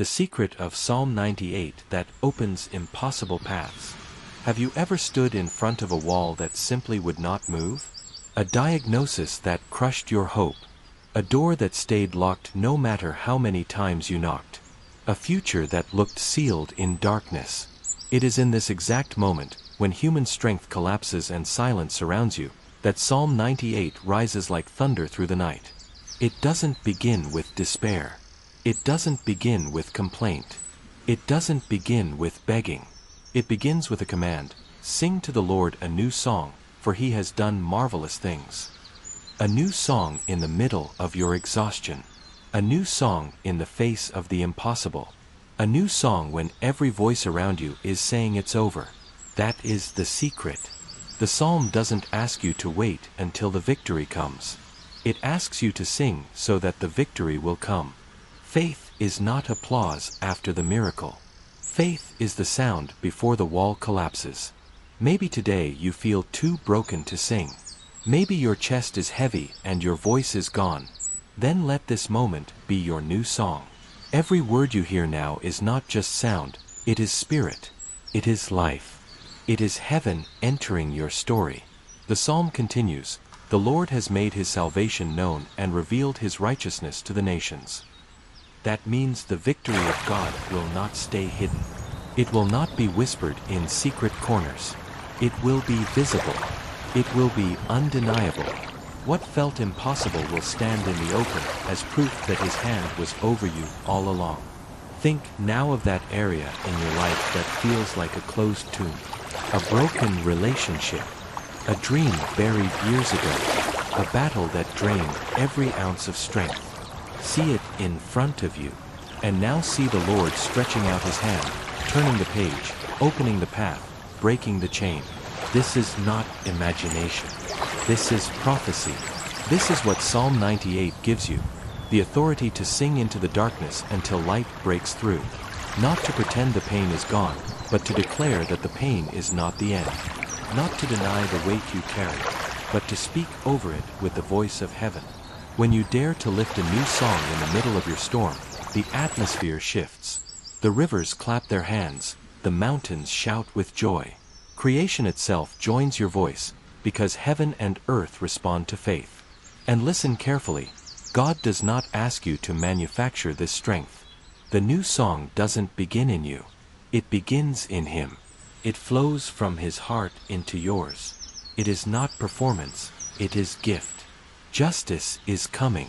the secret of Psalm 98 that opens impossible paths. Have you ever stood in front of a wall that simply would not move? A diagnosis that crushed your hope. A door that stayed locked no matter how many times you knocked. A future that looked sealed in darkness. It is in this exact moment, when human strength collapses and silence surrounds you, that Psalm 98 rises like thunder through the night. It doesn't begin with despair. It doesn't begin with complaint. It doesn't begin with begging. It begins with a command: sing to the Lord a new song, for he has done marvelous things. A new song in the middle of your exhaustion. A new song in the face of the impossible. A new song when every voice around you is saying it's over. That is the secret. The psalm doesn't ask you to wait until the victory comes. It asks you to sing so that the victory will come. Faith is not applause after the miracle. Faith is the sound before the wall collapses. Maybe today you feel too broken to sing. Maybe your chest is heavy and your voice is gone. Then let this moment be your new song. Every word you hear now is not just sound, it is spirit. It is life. It is heaven entering your story. The psalm continues, "The Lord has made his salvation known and revealed his righteousness to the nations." That means the victory of God will not stay hidden. It will not be whispered in secret corners. It will be visible. It will be undeniable. What felt impossible will stand in the open as proof that his hand was over you all along. Think now of that area in your life that feels like a closed tomb. A broken relationship. A dream buried years ago. A battle that drained every ounce of strength. See it in front of you. And now see the Lord stretching out his hand, turning the page, opening the path, breaking the chain. This is not imagination. This is prophecy. This is what Psalm 98 gives you. The authority to sing into the darkness until light breaks through. Not to pretend the pain is gone, but to declare that the pain is not the end. Not to deny the weight you carry, but to speak over it with the voice of heaven. When you dare to lift a new song in the middle of your storm, the atmosphere shifts. The rivers clap their hands, the mountains shout with joy. Creation itself joins your voice, because heaven and earth respond to faith. And listen carefully, God does not ask you to manufacture this strength. The new song doesn't begin in you. It begins in him. It flows from his heart into yours. It is not performance, it is gift. Justice is coming.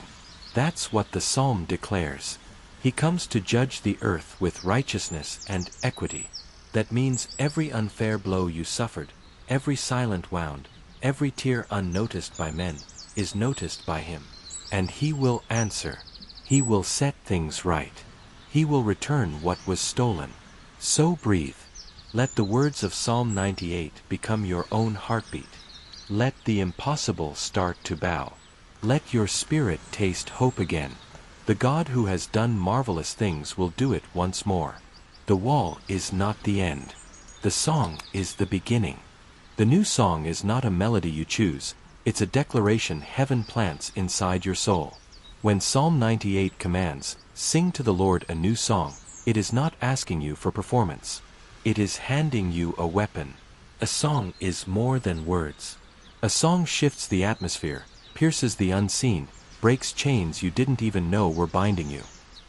That's what the psalm declares. He comes to judge the earth with righteousness and equity. That means every unfair blow you suffered, every silent wound, every tear unnoticed by men, is noticed by him. And he will answer. He will set things right. He will return what was stolen. So breathe. Let the words of Psalm 98 become your own heartbeat. Let the impossible start to bow. Let your spirit taste hope again. The God who has done marvelous things will do it once more. The wall is not the end. The song is the beginning. The new song is not a melody you choose, it's a declaration heaven plants inside your soul. When Psalm 98 commands, "Sing to the Lord a new song," it is not asking you for performance. It is handing you a weapon. A song is more than words. A song shifts the atmosphere, pierces the unseen, breaks chains you didn't even know were binding you.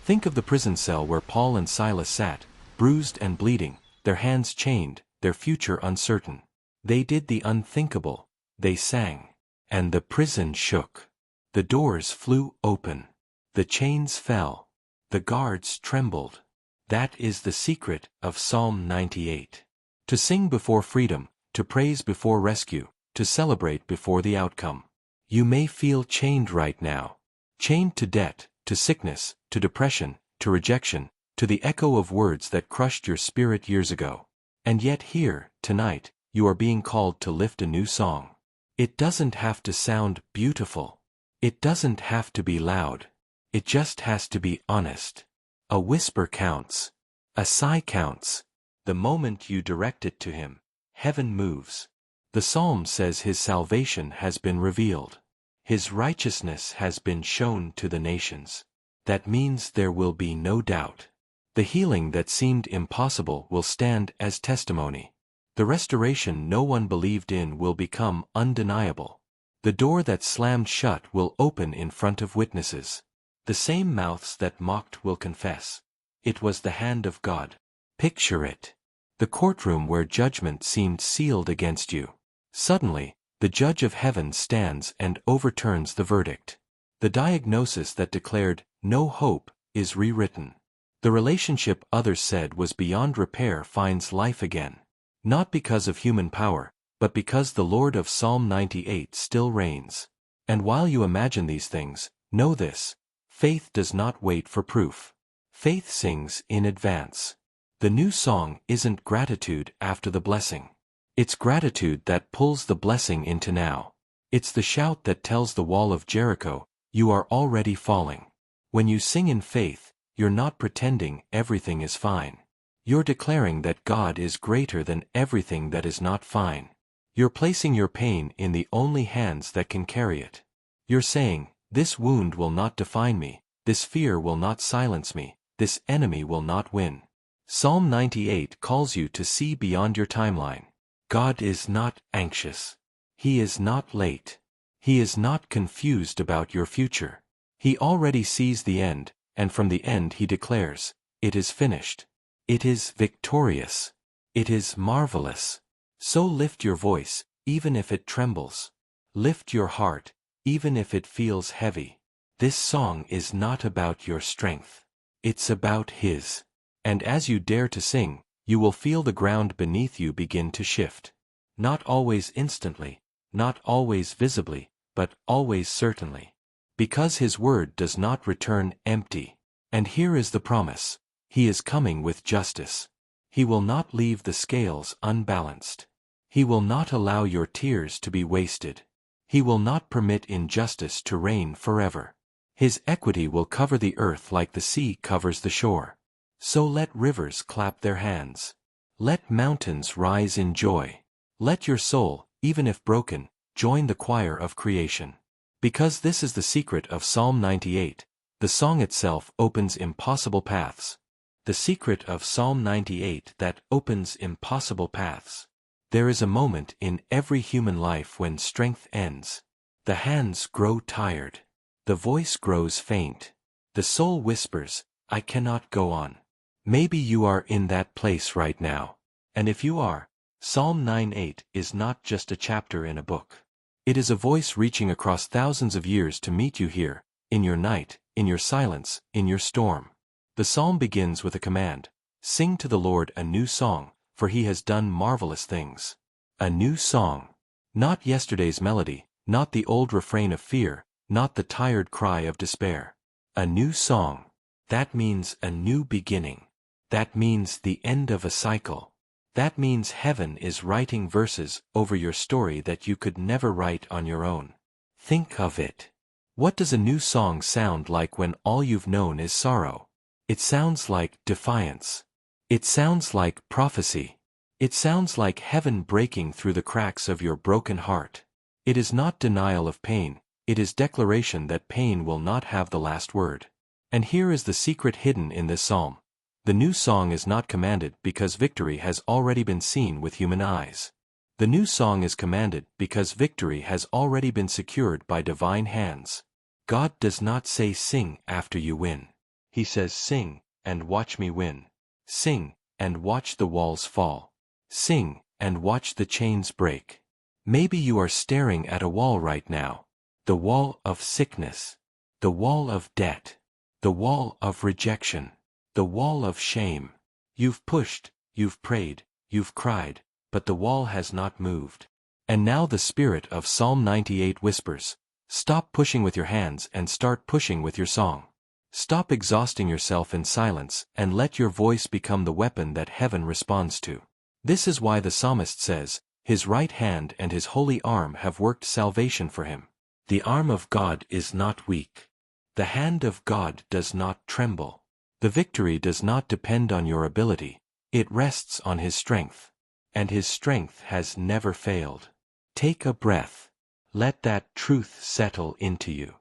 Think of the prison cell where Paul and Silas sat, bruised and bleeding, their hands chained, their future uncertain. They did the unthinkable. They sang. And the prison shook. The doors flew open. The chains fell. The guards trembled. That is the secret of Psalm 98. To sing before freedom, to praise before rescue, to celebrate before the outcome. You may feel chained right now. Chained to debt, to sickness, to depression, to rejection, to the echo of words that crushed your spirit years ago. And yet here, tonight, you are being called to lift a new song. It doesn't have to sound beautiful. It doesn't have to be loud. It just has to be honest. A whisper counts. A sigh counts. The moment you direct it to him, heaven moves. The psalm says his salvation has been revealed. His righteousness has been shown to the nations. That means there will be no doubt. The healing that seemed impossible will stand as testimony. The restoration no one believed in will become undeniable. The door that slammed shut will open in front of witnesses. The same mouths that mocked will confess. It was the hand of God. Picture it. The courtroom where judgment seemed sealed against you. Suddenly, the judge of heaven stands and overturns the verdict. The diagnosis that declared no hope is rewritten. The relationship others said was beyond repair finds life again. Not because of human power, but because the Lord of Psalm 98 still reigns. And while you imagine these things, know this: faith does not wait for proof. Faith sings in advance. The new song isn't gratitude after the blessing. It's gratitude that pulls the blessing into now. It's the shout that tells the wall of Jericho, you are already falling. When you sing in faith, you're not pretending everything is fine. You're declaring that God is greater than everything that is not fine. You're placing your pain in the only hands that can carry it. You're saying, this wound will not define me, this fear will not silence me, this enemy will not win. Psalm 98 calls you to see beyond your timeline. God is not anxious. He is not late. He is not confused about your future. He already sees the end, and from the end he declares, it is finished. It is victorious. It is marvelous. So lift your voice, even if it trembles. Lift your heart, even if it feels heavy. This song is not about your strength. It's about His. And as you dare to sing, you will feel the ground beneath you begin to shift. Not always instantly, not always visibly, but always certainly. Because His word does not return empty. And here is the promise: He is coming with justice. He will not leave the scales unbalanced. He will not allow your tears to be wasted. He will not permit injustice to reign forever. His equity will cover the earth like the sea covers the shore. So let rivers clap their hands. Let mountains rise in joy. Let your soul, even if broken, join the choir of creation. Because this is the secret of Psalm 98, the song itself opens impossible paths. The secret of Psalm 98 that opens impossible paths. There is a moment in every human life when strength ends. The hands grow tired. The voice grows faint. The soul whispers, I cannot go on. Maybe you are in that place right now. And if you are, Psalm 98 is not just a chapter in a book. It is a voice reaching across thousands of years to meet you here, in your night, in your silence, in your storm. The psalm begins with a command: sing to the Lord a new song, for He has done marvelous things. A new song. Not yesterday's melody, not the old refrain of fear, not the tired cry of despair. A new song. That means a new beginning. That means the end of a cycle. That means heaven is writing verses over your story that you could never write on your own. Think of it. What does a new song sound like when all you've known is sorrow? It sounds like defiance. It sounds like prophecy. It sounds like heaven breaking through the cracks of your broken heart. It is not denial of pain, it is declaration that pain will not have the last word. And here is the secret hidden in this psalm. The new song is not commanded because victory has already been seen with human eyes. The new song is commanded because victory has already been secured by divine hands. God does not say sing after you win. He says sing, and watch me win. Sing, and watch the walls fall. Sing, and watch the chains break. Maybe you are staring at a wall right now. The wall of sickness. The wall of debt. The wall of rejection. The wall of shame. You've pushed, you've prayed, you've cried, but the wall has not moved. And now the spirit of Psalm 98 whispers, stop pushing with your hands and start pushing with your song. Stop exhausting yourself in silence and let your voice become the weapon that heaven responds to. This is why the psalmist says, His right hand and His holy arm have worked salvation for him. The arm of God is not weak. The hand of God does not tremble. The victory does not depend on your ability, it rests on His strength. And His strength has never failed. Take a breath. Let that truth settle into you.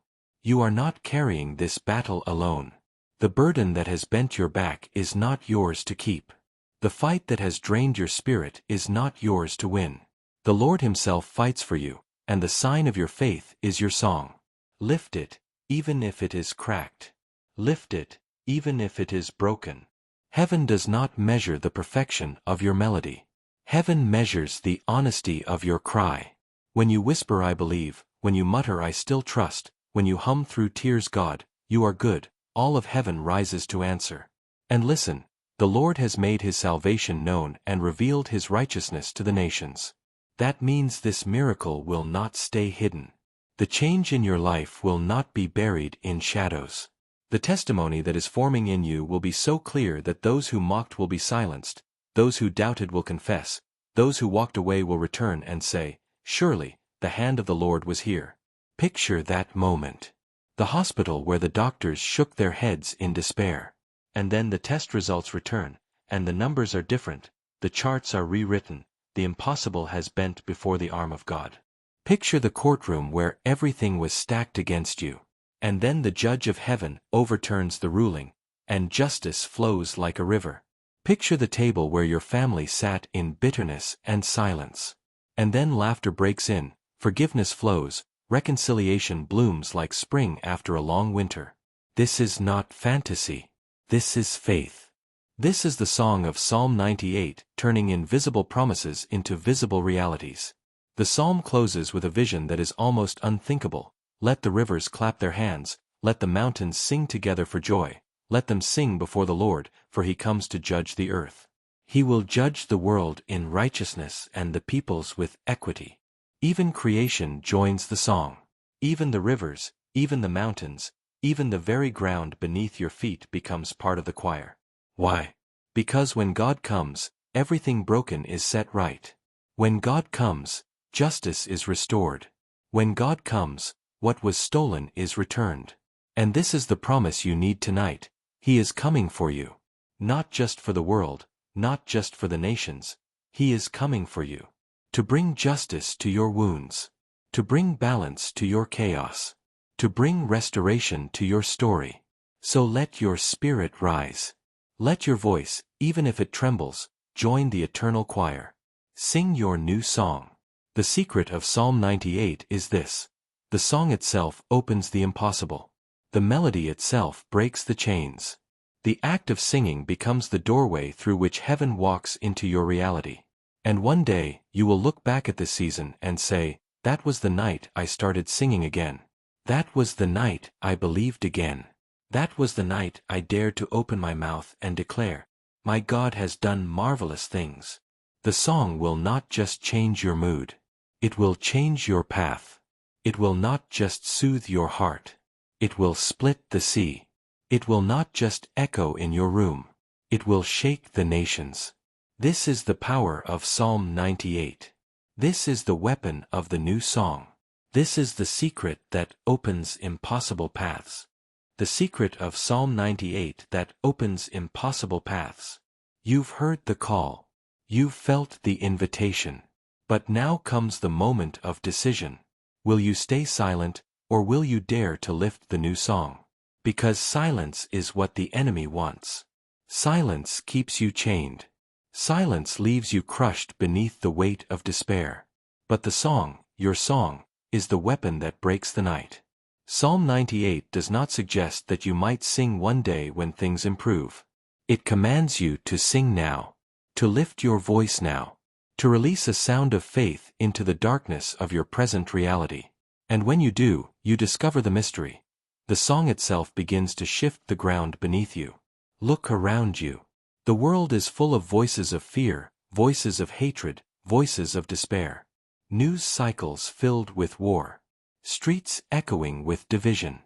You are not carrying this battle alone. The burden that has bent your back is not yours to keep. The fight that has drained your spirit is not yours to win. The Lord Himself fights for you, and the sign of your faith is your song. Lift it, even if it is cracked. Lift it, even if it is broken. Heaven does not measure the perfection of your melody. Heaven measures the honesty of your cry. When you whisper I believe, when you mutter I still trust, when you hum through tears God, you are good, all of heaven rises to answer. And listen, the Lord has made His salvation known and revealed His righteousness to the nations. That means this miracle will not stay hidden. The change in your life will not be buried in shadows. The testimony that is forming in you will be so clear that those who mocked will be silenced, those who doubted will confess, those who walked away will return and say, surely, the hand of the Lord was here. Picture that moment. The hospital where the doctors shook their heads in despair. And then the test results return, and the numbers are different, the charts are rewritten, the impossible has bent before the arm of God. Picture the courtroom where everything was stacked against you. And then the judge of heaven overturns the ruling, and justice flows like a river. Picture the table where your family sat in bitterness and silence. And then laughter breaks in, forgiveness flows, reconciliation blooms like spring after a long winter. This is not fantasy. This is faith. This is the song of Psalm 98, turning invisible promises into visible realities. The psalm closes with a vision that is almost unthinkable. Let the rivers clap their hands, let the mountains sing together for joy, let them sing before the Lord, for He comes to judge the earth. He will judge the world in righteousness and the peoples with equity. Even creation joins the song. Even the rivers, even the mountains, even the very ground beneath your feet becomes part of the choir. Why? Because when God comes, everything broken is set right. When God comes, justice is restored. When God comes, what was stolen is returned. And this is the promise you need tonight. He is coming for you. Not just for the world, not just for the nations. He is coming for you. To bring justice to your wounds. To bring balance to your chaos. To bring restoration to your story. So let your spirit rise. Let your voice, even if it trembles, join the eternal choir. Sing your new song. The secret of Psalm 98 is this. The song itself opens the impossible. The melody itself breaks the chains. The act of singing becomes the doorway through which heaven walks into your reality. And one day, you will look back at this season and say, that was the night I started singing again. That was the night I believed again. That was the night I dared to open my mouth and declare, my God has done marvelous things. The song will not just change your mood. It will change your path. It will not just soothe your heart. It will split the sea. It will not just echo in your room. It will shake the nations. This is the power of Psalm 98. This is the weapon of the new song. This is the secret that opens impossible paths. The secret of Psalm 98 that opens impossible paths. You've heard the call. You've felt the invitation. But now comes the moment of decision. Will you stay silent, or will you dare to lift the new song? Because silence is what the enemy wants. Silence keeps you chained. Silence leaves you crushed beneath the weight of despair. But the song, your song, is the weapon that breaks the night. Psalm 98 does not suggest that you might sing one day when things improve. It commands you to sing now, to lift your voice now, to release a sound of faith into the darkness of your present reality. And when you do, you discover the mystery. The song itself begins to shift the ground beneath you. Look around you. The world is full of voices of fear, voices of hatred, voices of despair. News cycles filled with war. Streets echoing with division.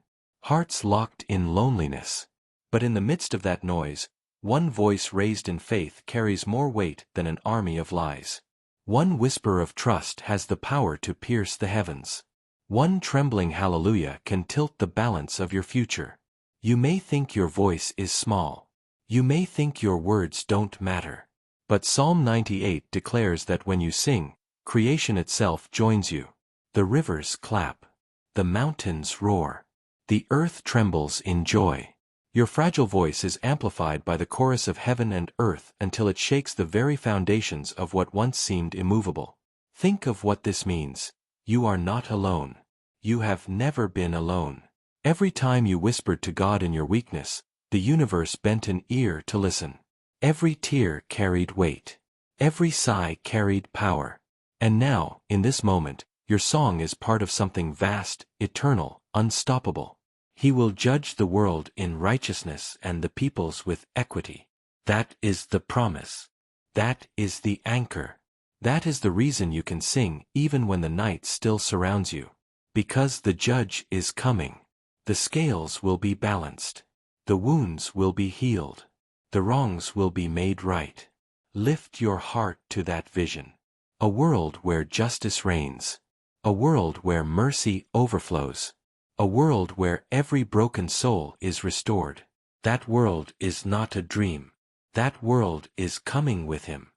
Hearts locked in loneliness. But in the midst of that noise, one voice raised in faith carries more weight than an army of lies. One whisper of trust has the power to pierce the heavens. One trembling hallelujah can tilt the balance of your future. You may think your voice is small. You may think your words don't matter. But Psalm 98 declares that when you sing, creation itself joins you. The rivers clap. The mountains roar. The earth trembles in joy. Your fragile voice is amplified by the chorus of heaven and earth until it shakes the very foundations of what once seemed immovable. Think of what this means. You are not alone. You have never been alone. Every time you whispered to God in your weakness, the universe bent an ear to listen. Every tear carried weight. Every sigh carried power. And now, in this moment, your song is part of something vast, eternal, unstoppable. He will judge the world in righteousness and the peoples with equity. That is the promise. That is the anchor. That is the reason you can sing even when the night still surrounds you. Because the judge is coming. The scales will be balanced. The wounds will be healed. The wrongs will be made right. Lift your heart to that vision. A world where justice reigns. A world where mercy overflows. A world where every broken soul is restored. That world is not a dream. That world is coming with him.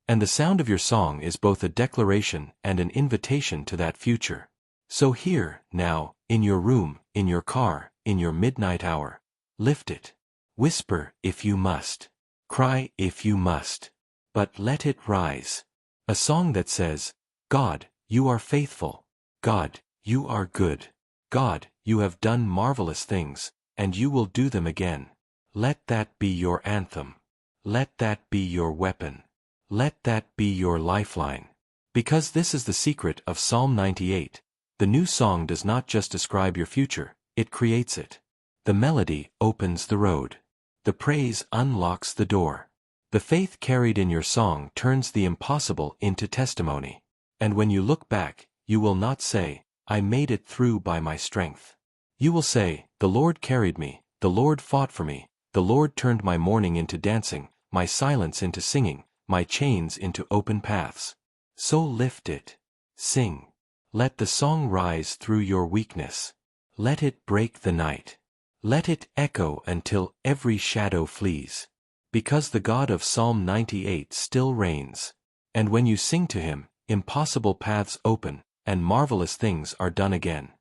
And the sound of your song is both a declaration and an invitation to that future. So here, now, in your room, in your car, in your midnight hour, lift it. Whisper if you must. Cry if you must. But let it rise. A song that says, God, you are faithful. God, you are good. God, you have done marvelous things, and you will do them again. Let that be your anthem. Let that be your weapon. Let that be your lifeline. Because this is the secret of Psalm 98. The new song does not just describe your future, it creates it. The melody opens the road. The praise unlocks the door. The faith carried in your song turns the impossible into testimony. And when you look back, you will not say, I made it through by my strength. You will say, the Lord carried me, the Lord fought for me, the Lord turned my mourning into dancing, my silence into singing, my chains into open paths. So lift it. Sing. Let the song rise through your weakness. Let it break the night. Let it echo until every shadow flees. Because the God of Psalm 98 still reigns. And when you sing to him, impossible paths open, and marvelous things are done again.